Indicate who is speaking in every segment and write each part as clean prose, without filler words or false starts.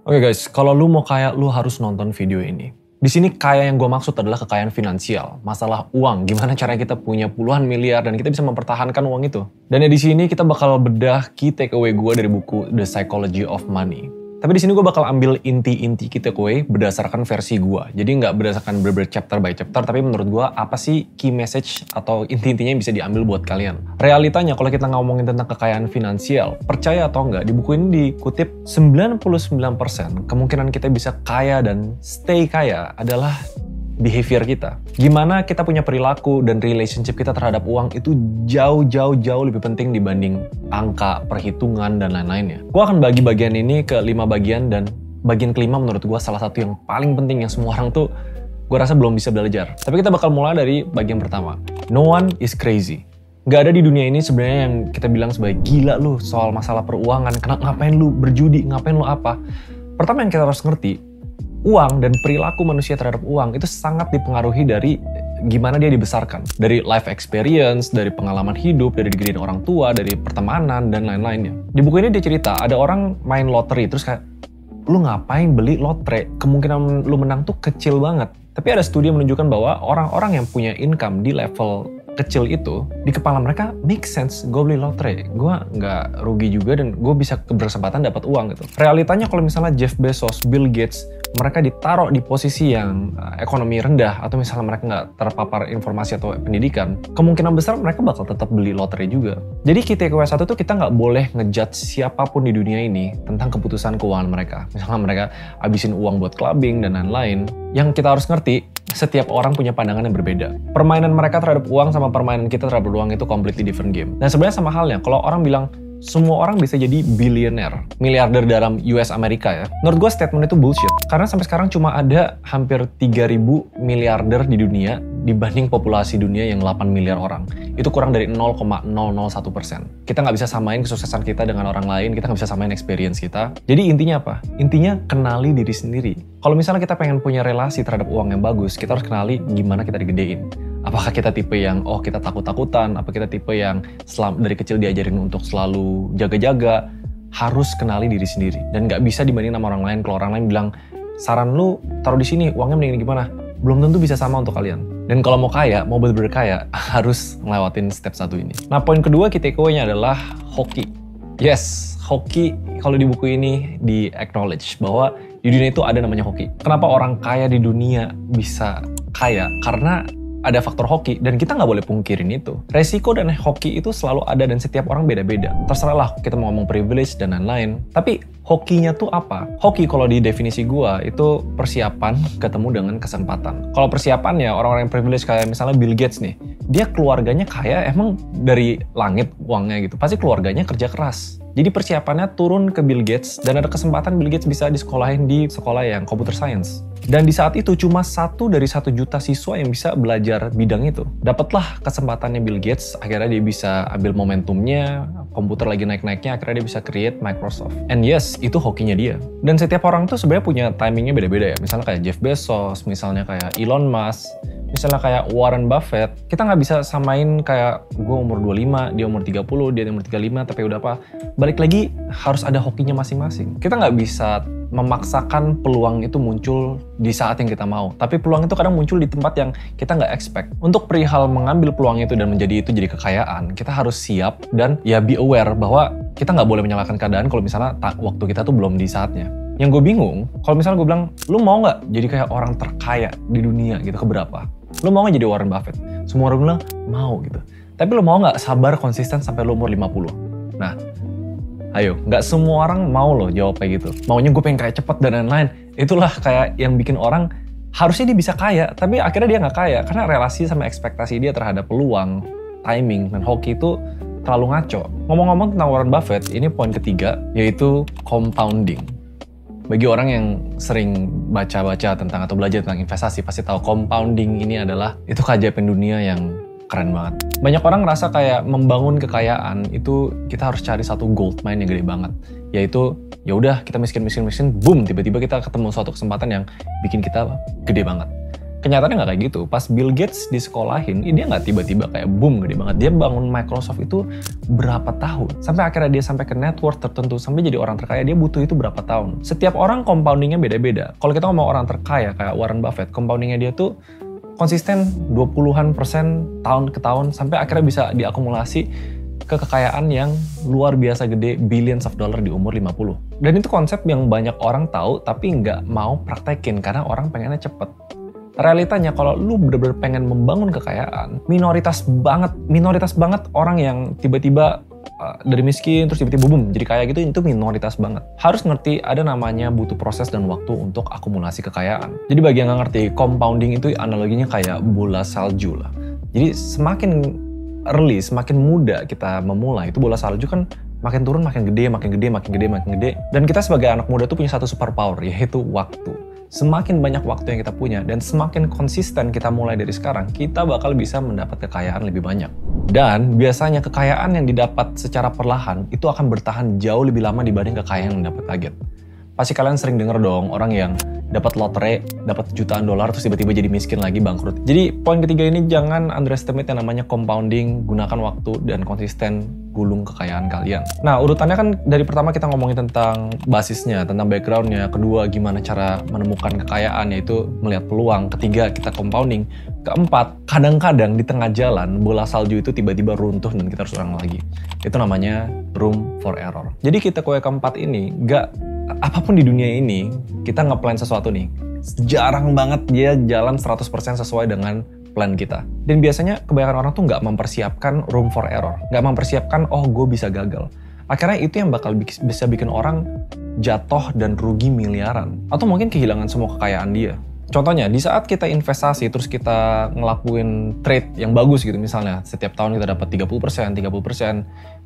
Speaker 1: Oke guys, kalau lu mau kaya, lu harus nonton video ini. Di sini kaya yang gue maksud adalah kekayaan finansial, masalah uang, gimana caranya kita punya puluhan miliar dan kita bisa mempertahankan uang itu. Dan ya di sini kita bakal bedah key takeaway gue dari buku The Psychology of Money. Tapi di sini gue bakal ambil inti-inti key takeaway berdasarkan versi gue. Jadi nggak berdasarkan bener-bener chapter by chapter, tapi menurut gue apa sih key message atau inti-intinya yang bisa diambil buat kalian. Realitanya kalau kita ngomongin tentang kekayaan finansial, percaya atau enggak, di buku ini dikutip 99% kemungkinan kita bisa kaya dan stay kaya adalah behavior kita. Gimana kita punya perilaku dan relationship kita terhadap uang itu jauh lebih penting dibanding angka, perhitungan, dan lain-lainnya. Gue akan bagi bagian ini ke 5 bagian dan bagian kelima menurut gue salah satu yang paling penting yang semua orang tuh gue rasa belum bisa belajar. Tapi kita bakal mulai dari bagian pertama. No one is crazy. Gak ada di dunia ini sebenarnya yang kita bilang sebagai gila lu soal masalah peruangan. Ngapain lu berjudi, ngapain lu apa. Pertama yang kita harus ngerti, uang dan perilaku manusia terhadap uang itu sangat dipengaruhi dari gimana dia dibesarkan. Dari life experience, dari pengalaman hidup, dari digediin orang tua, dari pertemanan, dan lain-lainnya. Di buku ini dia cerita, ada orang main loteri, terus kayak, lu ngapain beli lotre? Kemungkinan lu menang tuh kecil banget. Tapi ada studi yang menunjukkan bahwa orang-orang yang punya income di level kecil itu, di kepala mereka make sense, gue beli lotre, gue nggak rugi juga dan gue bisa berkesempatan dapat uang gitu. Realitanya kalau misalnya Jeff Bezos, Bill Gates, mereka ditaruh di posisi yang ekonomi rendah atau misalnya mereka nggak terpapar informasi atau pendidikan, kemungkinan besar mereka bakal tetap beli lotre juga. Jadi key takeaway satu tuh kita nggak boleh ngejudge siapapun di dunia ini tentang keputusan keuangan mereka. Misalnya mereka habisin uang buat clubbing dan lain-lain. Yang kita harus ngerti, setiap orang punya pandangan yang berbeda. Permainan mereka terhadap uang sama permainan kita terhadap uang itu completely different game. Dan sebenarnya sama halnya, kalau orang bilang semua orang bisa jadi billionaire, miliarder dalam US Amerika ya. Menurut gue statement itu bullshit. Karena sampai sekarang cuma ada hampir 3.000 miliarder di dunia dibanding populasi dunia yang 8 miliar orang. Itu kurang dari 0,001%. Kita nggak bisa samain kesuksesan kita dengan orang lain, kita nggak bisa samain experience kita. Jadi intinya apa? Intinya kenali diri sendiri. Kalau misalnya kita pengen punya relasi terhadap uang yang bagus, kita harus kenali gimana kita digedein. Apakah kita tipe yang, kita takut-takutan, apa kita tipe yang dari kecil diajarin untuk selalu jaga-jaga, harus kenali diri sendiri. Dan nggak bisa dibanding sama orang lain. Kalau orang lain bilang, saran lu taruh di sini, uangnya mending gimana? Belum tentu bisa sama untuk kalian. Dan kalau mau kaya, mau bener-bener kaya, harus ngelewatin step 1 ini. Nah, poin kedua key takeaway-nya adalah hoki. Yes, hoki kalau di buku ini di acknowledge bahwa di dunia itu ada namanya hoki. Kenapa orang kaya di dunia bisa kaya? Karena ada faktor hoki, dan kita nggak boleh pungkirin itu. Resiko dan hoki itu selalu ada, dan setiap orang beda-beda. Terserah lah kita mau ngomong privilege dan lain-lain. Tapi hokinya tuh apa? Hoki kalau di definisi gua itu persiapan ketemu dengan kesempatan. Kalau persiapan ya orang-orang yang privilege kayak misalnya Bill Gates nih, dia keluarganya kaya emang dari langit uangnya gitu. Pasti keluarganya kerja keras. Jadi persiapannya turun ke Bill Gates, dan ada kesempatan Bill Gates bisa disekolahin di sekolah yang computer science. Dan di saat itu cuma 1 dari 1 juta siswa yang bisa belajar bidang itu. Dapatlah kesempatannya Bill Gates, akhirnya dia bisa ambil momentumnya, komputer lagi naik-naiknya, akhirnya dia bisa create Microsoft. And yes, itu hokinya dia. Dan setiap orang tuh sebenarnya punya timingnya beda-beda ya. Misalnya kayak Jeff Bezos, misalnya kayak Elon Musk, misalnya kayak Warren Buffett. Kita nggak bisa samain kayak gue umur 25, dia umur 30, dia umur 35, tapi udah apa. Balik lagi, harus ada hokinya masing-masing. Kita nggak bisa memaksakan peluang itu muncul di saat yang kita mau. Tapi peluang itu kadang muncul di tempat yang kita nggak expect. Untuk perihal mengambil peluang itu dan menjadi itu jadi kekayaan, kita harus siap dan ya be aware bahwa kita nggak boleh menyalahkan keadaan kalau misalnya waktu kita tuh belum di saatnya. Yang gue bingung, kalau misalnya gue bilang, lu mau nggak jadi kayak orang terkaya di dunia gitu, keberapa? Lu mau nggak jadi Warren Buffett? Semua orang bilang, mau gitu. Tapi lu mau nggak sabar konsisten sampai lu umur 50? Nah, ayo, nggak semua orang mau loh jawab kayak gitu. Maunya gue pengen kaya cepet dan lain-lain. Itulah kayak yang bikin orang, harusnya dia bisa kaya, tapi akhirnya dia nggak kaya. Karena relasi sama ekspektasi dia terhadap peluang, timing, dan hoki itu terlalu ngaco. Ngomong-ngomong tentang Warren Buffett, ini poin ketiga, yaitu compounding. Bagi orang yang sering baca-baca tentang atau belajar tentang investasi, pasti tahu compounding ini adalah itu keajaiban dunia yang keren banget. Banyak orang ngerasa kayak membangun kekayaan itu kita harus cari satu gold mine yang gede banget. Yaitu ya udah kita miskin, boom, tiba-tiba kita ketemu suatu kesempatan yang bikin kita gede banget. Kenyataannya nggak kayak gitu. Pas Bill Gates disekolahin, dia nggak tiba-tiba kayak boom gede banget. Dia bangun Microsoft itu berapa tahun. Sampai akhirnya dia sampai ke net worth tertentu, sampai jadi orang terkaya, dia butuh itu berapa tahun. Setiap orang compoundingnya beda-beda. Kalau kita ngomong orang terkaya kayak Warren Buffett, compoundingnya dia tuh konsisten 20-an% tahun ke tahun, sampai akhirnya bisa diakumulasi ke kekayaan yang luar biasa gede, billions of dollar di umur 50. Dan itu konsep yang banyak orang tahu tapi nggak mau praktekin karena orang pengennya cepet. Realitanya kalau lu bener-bener pengen membangun kekayaan, minoritas banget orang yang tiba-tiba dari miskin terus tiba-tiba boom jadi kaya gitu, itu minoritas banget. Harus ngerti ada namanya butuh proses dan waktu untuk akumulasi kekayaan. Jadi bagi yang nggak ngerti, compounding itu analoginya kayak bola salju lah. Jadi semakin early, semakin muda kita memulai, itu bola salju kan makin turun makin gede. Dan kita sebagai anak muda tuh punya satu superpower, yaitu waktu. Semakin banyak waktu yang kita punya dan semakin konsisten kita mulai dari sekarang, kita bakal bisa mendapat kekayaan lebih banyak. Dan biasanya kekayaan yang didapat secara perlahan itu akan bertahan jauh lebih lama dibanding kekayaan yang dapat target. Pasti kalian sering denger dong orang yang dapat lotre, dapat jutaan dolar terus tiba-tiba jadi miskin lagi, bangkrut. Jadi poin ketiga ini, jangan underestimate yang namanya compounding, gunakan waktu dan konsisten gulung kekayaan kalian. Nah, urutannya kan dari pertama kita ngomongin tentang basisnya, tentang backgroundnya, kedua gimana cara menemukan kekayaan, yaitu melihat peluang, ketiga kita compounding, keempat kadang-kadang di tengah jalan bola salju itu tiba-tiba runtuh dan kita harus ulang lagi. Itu namanya room for error. Jadi kita ke keempat ini, apapun di dunia ini, kita nge-plan sesuatu nih, jarang banget dia jalan 100% sesuai dengan plan kita. Dan biasanya kebanyakan orang tuh nggak mempersiapkan room for error. Nggak mempersiapkan, oh gue bisa gagal. Akhirnya itu yang bakal bisa bikin orang jatuh dan rugi miliaran. Atau mungkin kehilangan semua kekayaan dia. Contohnya, di saat kita investasi, terus kita ngelakuin trade yang bagus gitu, misalnya setiap tahun kita dapat 30%,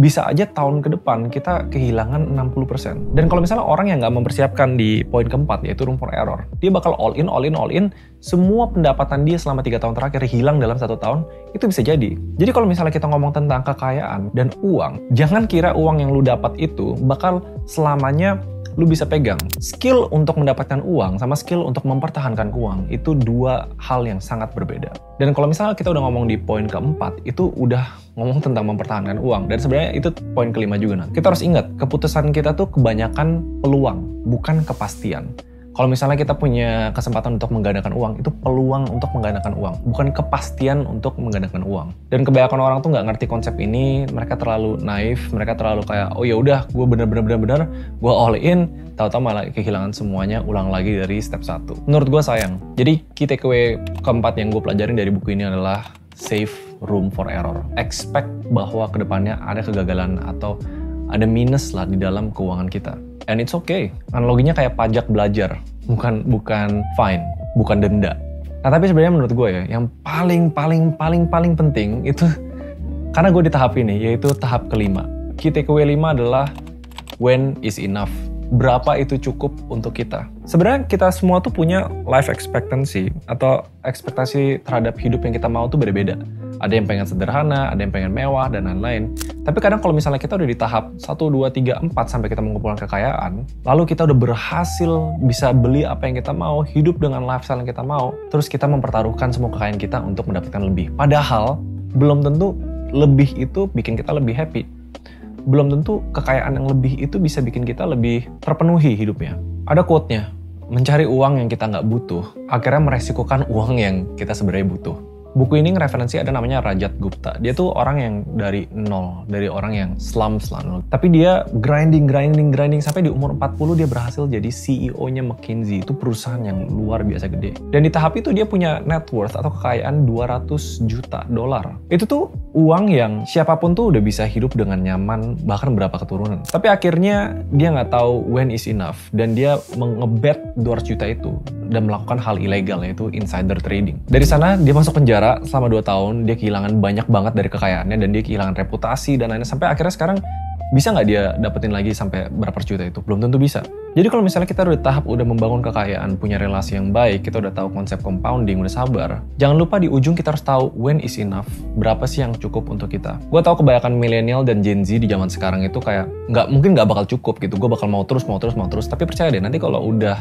Speaker 1: bisa aja tahun ke depan kita kehilangan 60%. Dan kalau misalnya orang yang nggak mempersiapkan di poin keempat, yaitu room for error, dia bakal all in, semua pendapatan dia selama 3 tahun terakhir hilang dalam 1 tahun, itu bisa jadi. Jadi kalau misalnya kita ngomong tentang kekayaan dan uang, jangan kira uang yang lu dapat itu bakal selamanya lu bisa pegang. Skill untuk mendapatkan uang sama skill untuk mempertahankan uang itu dua hal yang sangat berbeda. Dan kalau misalnya kita udah ngomong di poin keempat, itu udah ngomong tentang mempertahankan uang. Dan sebenarnya itu poin kelima juga nanti. Kita harus ingat, keputusan kita tuh kebanyakan peluang, bukan kepastian. Kalau misalnya kita punya kesempatan untuk menggandakan uang, itu peluang untuk menggandakan uang, bukan kepastian untuk menggandakan uang. Dan kebanyakan orang tuh nggak ngerti konsep ini, mereka terlalu naif, mereka terlalu kayak, oh ya udah, gue bener-bener, gue all in, tahu-tahu malah kehilangan semuanya, ulang lagi dari step 1. Menurut gue sayang. Jadi key takeaway keempat yang gue pelajarin dari buku ini adalah save room for error. Expect bahwa kedepannya ada kegagalan atau ada minus lah di dalam keuangan kita. And it's okay. Analoginya kayak pajak belajar, bukan fine, bukan denda. Nah, tapi sebenarnya menurut gue ya, yang paling penting itu, karena gue di tahap ini, yaitu tahap kelima. Key takeaway 5 adalah when is enough. Berapa itu cukup untuk kita? Sebenarnya kita semua tuh punya life expectancy atau ekspektasi terhadap hidup yang kita mau tuh beda-beda. Ada yang pengen sederhana, ada yang pengen mewah, dan lain-lain. Tapi kadang kalau misalnya kita udah di tahap 1, 2, 3, 4 sampai kita mengumpulkan kekayaan, lalu kita udah berhasil bisa beli apa yang kita mau, hidup dengan lifestyle yang kita mau, terus kita mempertaruhkan semua kekayaan kita untuk mendapatkan lebih. Padahal, belum tentu lebih itu bikin kita lebih happy. Belum tentu kekayaan yang lebih itu bisa bikin kita lebih terpenuhi hidupnya. Ada quote-nya, mencari uang yang kita nggak butuh, akhirnya meresikokan uang yang kita sebenarnya butuh. Buku ini ngereferensi ada namanya Rajat Gupta. Dia tuh orang yang dari nol, dari orang yang slums lah. Tapi dia grinding sampai di umur 40 dia berhasil jadi CEO-nya McKinsey. Itu perusahaan yang luar biasa gede. Dan di tahap itu dia punya net worth atau kekayaan $200 juta. Itu tuh uang yang siapapun tuh udah bisa hidup dengan nyaman, bahkan berapa keturunan. Tapi akhirnya dia nggak tahu when is enough. Dan dia ngebet 200 juta itu dan melakukan hal ilegal, yaitu insider trading. Dari sana dia masuk penjara selama 2 tahun, dia kehilangan banyak banget dari kekayaannya dan dia kehilangan reputasi dan lainnya, sampai akhirnya sekarang bisa nggak dia dapetin lagi sampai berapa juta itu? Belum tentu bisa. Jadi kalau misalnya kita udah tahap udah membangun kekayaan, punya relasi yang baik, kita udah tahu konsep compounding, udah sabar, jangan lupa di ujung kita harus tahu when is enough, berapa sih yang cukup untuk kita. Gue tahu kebanyakan milenial dan Gen Z di zaman sekarang itu kayak mungkin nggak bakal cukup gitu, gue bakal mau terus, tapi percaya deh nanti kalau udah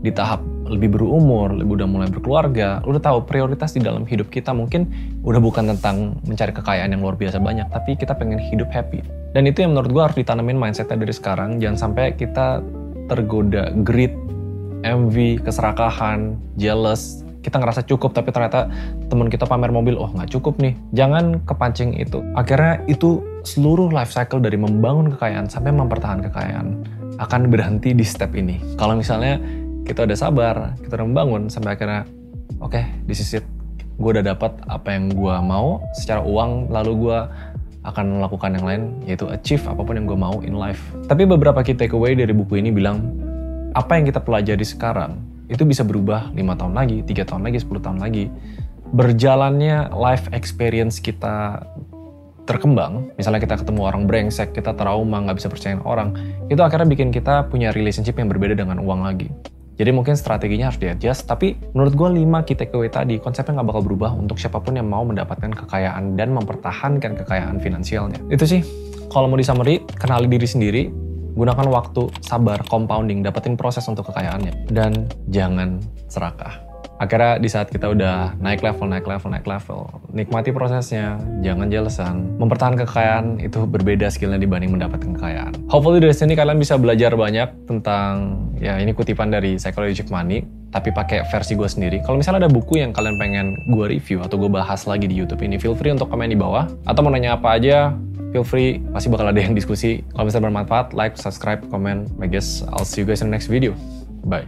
Speaker 1: di tahap lebih berumur, udah mulai berkeluarga, lu udah tahu prioritas di dalam hidup kita mungkin udah bukan tentang mencari kekayaan yang luar biasa banyak, tapi kita pengen hidup happy. Dan itu yang menurut gue harus ditanamin mindsetnya dari sekarang. Jangan sampai kita tergoda greed, envy, keserakahan, jealous. Kita ngerasa cukup tapi ternyata temen kita pamer mobil, oh nggak cukup nih. Jangan kepancing itu. Akhirnya itu seluruh life cycle dari membangun kekayaan sampai mempertahankan kekayaan akan berhenti di step ini. Kalau misalnya kita udah sabar, kita udah membangun sampai akhirnya oke, this is it. Gue udah dapat apa yang gue mau secara uang, lalu gue akan melakukan yang lain, yaitu achieve apapun yang gue mau in life. Tapi beberapa key takeaway dari buku ini bilang, apa yang kita pelajari sekarang, itu bisa berubah 5 tahun lagi, 3 tahun lagi, 10 tahun lagi. Berjalannya life experience kita terkembang, misalnya kita ketemu orang brengsek, kita trauma, nggak bisa percayain orang, itu akhirnya bikin kita punya relationship yang berbeda dengan uang lagi. Jadi mungkin strateginya harus di-adjust, tapi menurut gue 5 key takeaway tadi, konsepnya nggak bakal berubah untuk siapapun yang mau mendapatkan kekayaan dan mempertahankan kekayaan finansialnya. Itu sih, kalau mau di-summary, kenali diri sendiri, gunakan waktu, sabar, compounding, dapetin proses untuk kekayaannya, dan jangan serakah. Akhirnya di saat kita udah naik level, nikmati prosesnya, jangan jealousan. Mempertahankan kekayaan itu berbeda skillnya dibanding mendapatkan kekayaan. Hopefully dari sini kalian bisa belajar banyak tentang, ya ini kutipan dari Psychological Money, tapi pakai versi gue sendiri. Kalau misalnya ada buku yang kalian pengen gue review atau gue bahas lagi di YouTube ini, feel free untuk komen di bawah. Atau mau nanya apa aja, feel free, pasti bakal ada yang diskusi. Kalau misalnya bermanfaat, like, subscribe, comment. I guess I'll see you guys in the next video. Bye.